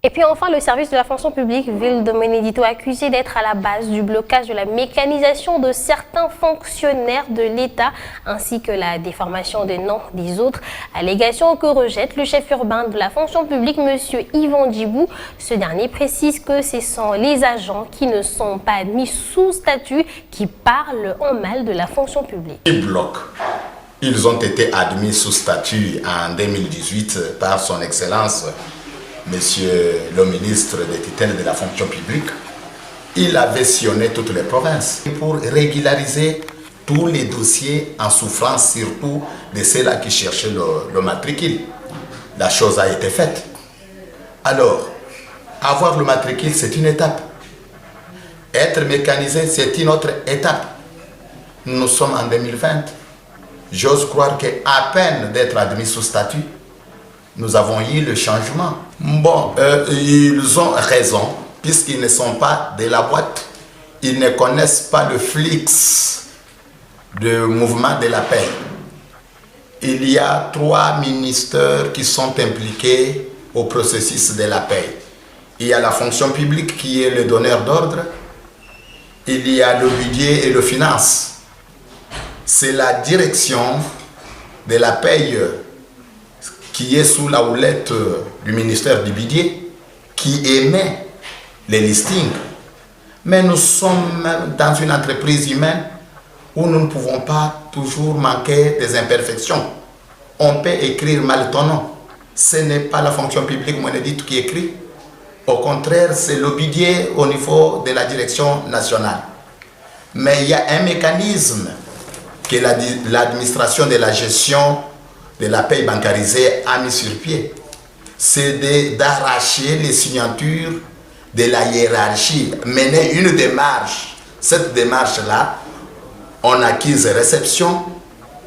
Et puis enfin, le service de la fonction publique Ville de Benedito accusé d'être à la base du blocage de la mécanisation de certains fonctionnaires de l'État ainsi que la déformation des noms des autres. Allégation que rejette le chef urbain de la fonction publique, M. Yvan Djibou. Ce dernier précise que ce sont les agents qui ne sont pas admis sous statut qui parlent en mal de la fonction publique. Ils ont été admis sous statut en 2018 par son Excellence Monsieur le ministre des tutelles de la fonction publique. Il avait sillonné toutes les provinces pour régulariser tous les dossiers en souffrance, surtout de ceux-là qui cherchaient le matricule. La chose a été faite. Alors, avoir le matricule, c'est une étape. Être mécanisé, c'est une autre étape. Nous sommes en 2020. J'ose croire qu'à peine d'être admis sous statut, nous avons eu le changement. Bon, ils ont raison, puisqu'ils ne sont pas de la boîte. Ils ne connaissent pas le flux de mouvement de la paix. Il y a 3 ministères qui sont impliqués au processus de la paix. Il y a la fonction publique qui est le donneur d'ordre. Il y a le budget et le finance. C'est la direction de la paix qui est sous la houlette du ministère du budget, qui émet les listings. Mais nous sommes dans une entreprise humaine où nous ne pouvons pas toujours manquer des imperfections. On peut écrire mal ton nom. Ce n'est pas la fonction publique monédite qui écrit. Au contraire, c'est le budget au niveau de la direction nationale. Mais il y a un mécanisme que l'administration de la gestion de la paie bancarisée a mis sur pied. C'est d'arracher les signatures de la hiérarchie, mener une démarche. Cette démarche-là, on acquise réception,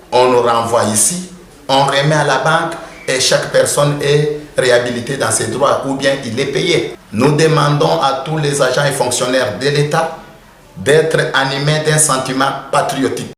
on nous renvoie ici, on remet à la banque et chaque personne est réhabilitée dans ses droits ou bien il est payé. Nous demandons à tous les agents et fonctionnaires de l'État d'être animés d'un sentiment patriotique.